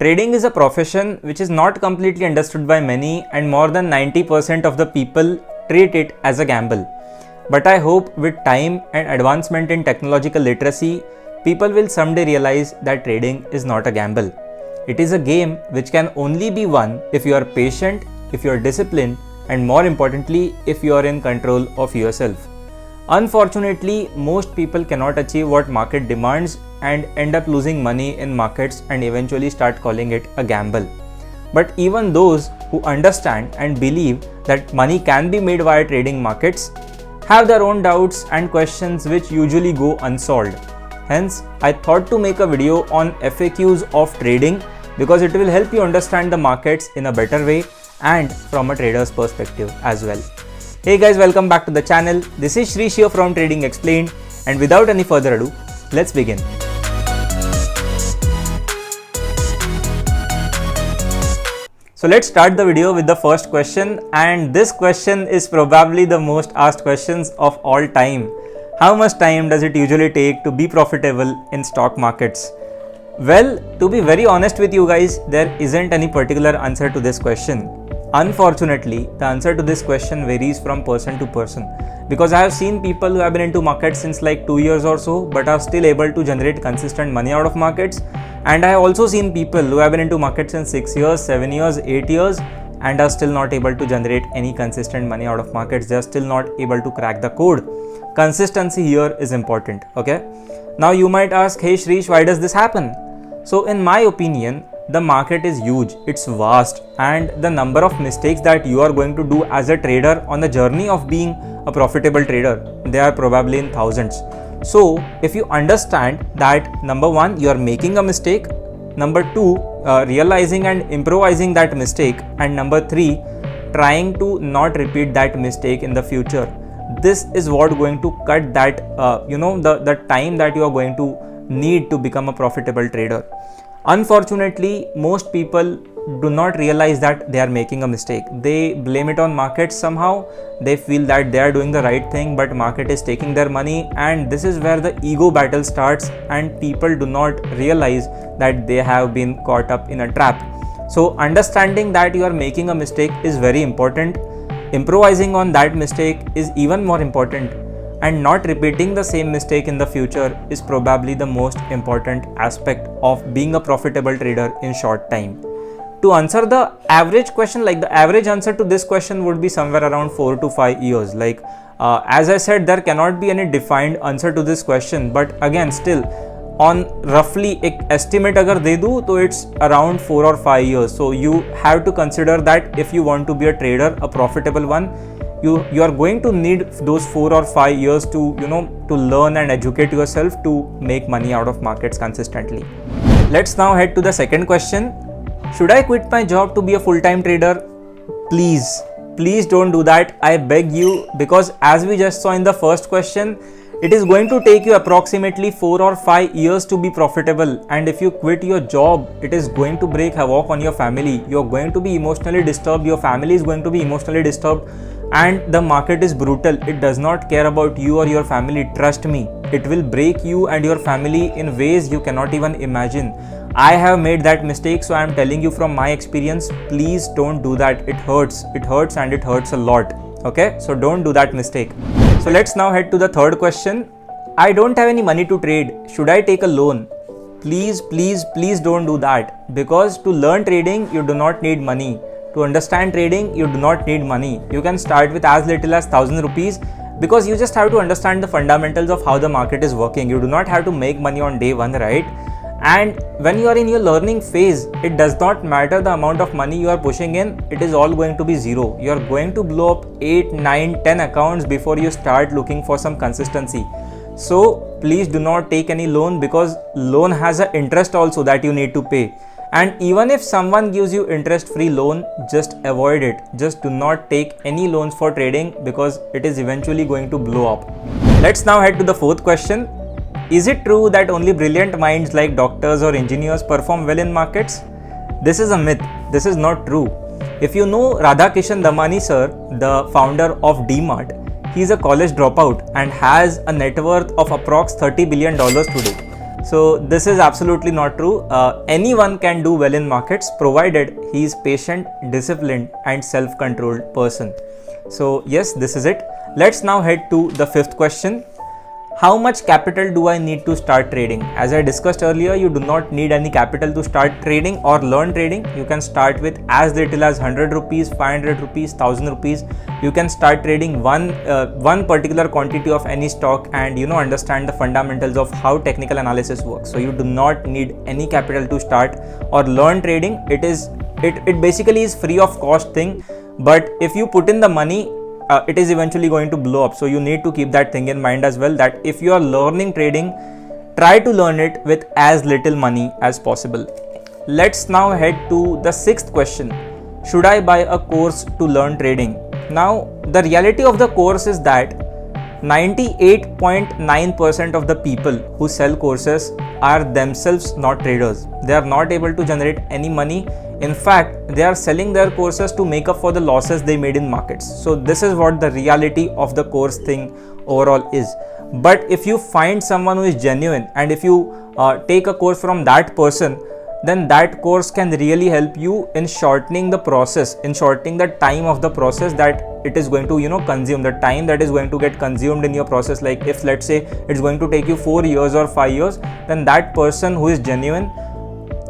Trading is a profession which is not completely understood by many, and more than 90% of the people treat it as a gamble. But I hope with time and advancement in technological literacy, people will someday realize that trading is not a gamble. It is a game which can only be won if you are patient, if you are disciplined, and more importantly, if you are in control of yourself. Unfortunately, most people cannot achieve what market demands and end up losing money in markets and eventually start calling it a gamble. But even those who understand and believe that money can be made via trading markets have their own doubts and questions which usually go unsolved. Hence, I thought to make a video on FAQs of trading because it will help you understand the markets in a better way and from a trader's perspective as well. Hey guys, welcome back to the channel. This is Shrish here from Trading Explained, and without any further ado, let's begin. So let's start the video with the first question, and this question is probably the most asked questions of all time. How much time does it usually take to be profitable in stock markets? Well, to be very honest with you guys, there isn't any particular answer to this question. Unfortunately, the answer to this question varies from person to person, because I have seen people who have been into markets since like 2 years or so but are still able to generate consistent money out of markets, and I have also seen people who have been into markets since 6 years, 7 years, 8 years and are still not able to generate any consistent money out of markets. They are still not able to crack the code. Consistency here is important. Okay, now you might ask, hey Shrish, why does this happen? So in my opinion, the market is huge, it's vast, and the number of mistakes that you are going to do as a trader on the journey of being a profitable trader, they are probably in thousands. So if you understand that number one, you are making a mistake, number two, realizing and improvising that mistake, and number three, trying to not repeat that mistake in the future, this is what going to cut that the time that you are going to need to become a profitable trader. Unfortunately, most people do not realize that they are making a mistake. They blame it on markets somehow. They feel that they are doing the right thing, but market is taking their money, and this is where the ego battle starts, and people do not realize that they have been caught up in a trap. So understanding that you are making a mistake is very important. Improvising on that mistake is even more important, and not repeating the same mistake in the future is probably the most important aspect of being a profitable trader in short time. To answer the average question, like the average answer to this question would be somewhere around 4 to 5 years. As I said, there cannot be any defined answer to this question, but again, still on roughly एक estimate अगर दे दूँ तो it's around 4 or 5 years. So you have to consider that if you want to be a trader, a profitable one, you are going to need those 4 or 5 years to learn and educate yourself to make money out of markets consistently. Let's now head to the second question. Should I quit my job to be a full-time trader? Please don't do that. I beg you, because as we just saw in the first question, it is going to take you approximately 4 or 5 years to be profitable, and if you quit your job, it is going to break havoc on your family. You're going to be emotionally disturbed, your family is going to be emotionally disturbed, and the market is brutal. It does not care about you or your family. Trust me, it will break you and your family in ways you cannot even imagine. I have made that mistake, so I am telling you from my experience, please don't do that. It hurts and it hurts a lot. Okay, so don't do that mistake. So let's now head to the third question. I don't have any money to trade. Should I take a loan? Please don't do that, because to learn trading, you do not need money. To understand trading, you do not need money. You can start with as little as 1000 rupees, because you just have to understand the fundamentals of how the market is working. You do not have to make money on day one, right? And when you are in your learning phase, it does not matter the amount of money you are pushing in, it is all going to be zero. You are going to blow up 8, 9, 10 accounts before you start looking for some consistency. So please do not take any loan, because loan has an interest also that you need to pay. And even if someone gives you interest-free loan, just avoid it. Just do not take any loans for trading, because it is eventually going to blow up. Let's now head to the fourth question. Is it true that only brilliant minds like doctors or engineers perform well in markets? This is a myth. This is not true. If you know Radhakishan Damani sir, the founder of D-Mart, he is a college dropout and has a net worth of approx $30 billion today. So this is absolutely not true. Anyone can do well in markets provided he is patient, disciplined and self-controlled person. So yes, this is it. Let's now head to the fifth question. How much capital do I need to start trading? As I discussed earlier, you do not need any capital to start trading or learn trading. You can start with as little as 100 rupees, 500 rupees, 1000 rupees. You can start trading one particular quantity of any stock and understand the fundamentals of how technical analysis works. So you do not need any capital to start or learn trading. It basically is free of cost thing, but if you put in the money, it is eventually going to blow up. So you need to keep that thing in mind as well, that if you are learning trading, try to learn it with as little money as possible. Let's now head to the sixth question. Should I buy a course to learn trading? Now, the reality of the course is that 98.9% of the people who sell courses are themselves not traders. They are not able to generate any money. In fact, they are selling their courses to make up for the losses they made in markets. So this is what the reality of the course thing overall is. But if you find someone who is genuine and if you take a course from that person, then that course can really help you in shortening the process, in shortening the time of the process that it is going to consume, the time that is going to get consumed in your process. Like if let's say it's going to take you 4 years or 5 years, then that person who is genuine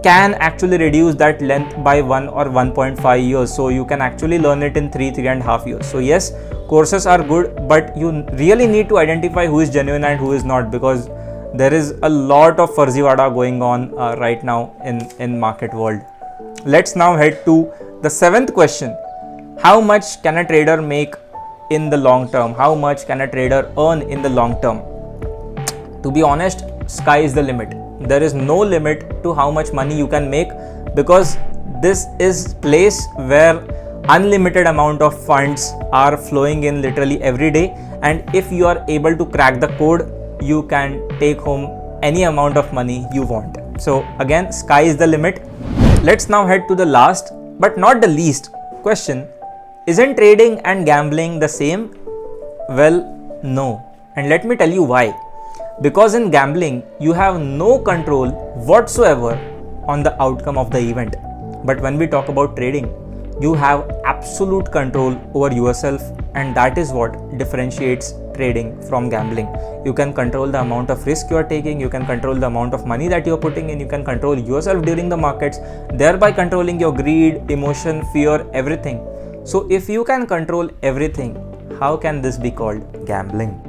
can actually reduce that length by 1 or 1.5 years. So you can actually learn it in 3.5 years. So yes, courses are good, but you really need to identify who is genuine and who is not, because there is a lot of farziwada going on right now in market world. Let's now head to the seventh question. How much can a trader make in the long term? How much can a trader earn in the long term? To be honest, sky is the limit. There is no limit to how much money you can make, because this is place where unlimited amount of funds are flowing in literally every day, and if you are able to crack the code, you can take home any amount of money you want. So again, sky is the limit. Let's now head to the last but not the least question. Isn't trading and gambling the same? Well, no. And let me tell you why. Because in gambling, you have no control whatsoever on the outcome of the event. But when we talk about trading, you have absolute control over yourself, and that is what differentiates trading from gambling. You can control the amount of risk you are taking, you can control the amount of money that you are putting in, you can control yourself during the markets, thereby controlling your greed, emotion, fear, everything. So if you can control everything, how can this be called gambling?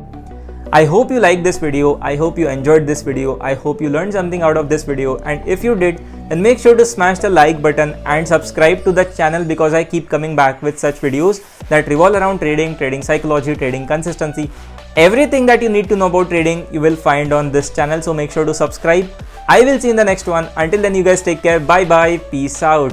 I hope you liked this video. I hope you enjoyed this video. I hope you learned something out of this video, and if you did, then make sure to smash the like button and subscribe to the channel, because I keep coming back with such videos that revolve around trading, trading psychology, trading consistency. Everything that you need to know about trading you will find on this channel, so make sure to subscribe. I will see you in the next one. Until then, you guys take care. Bye bye. Peace out.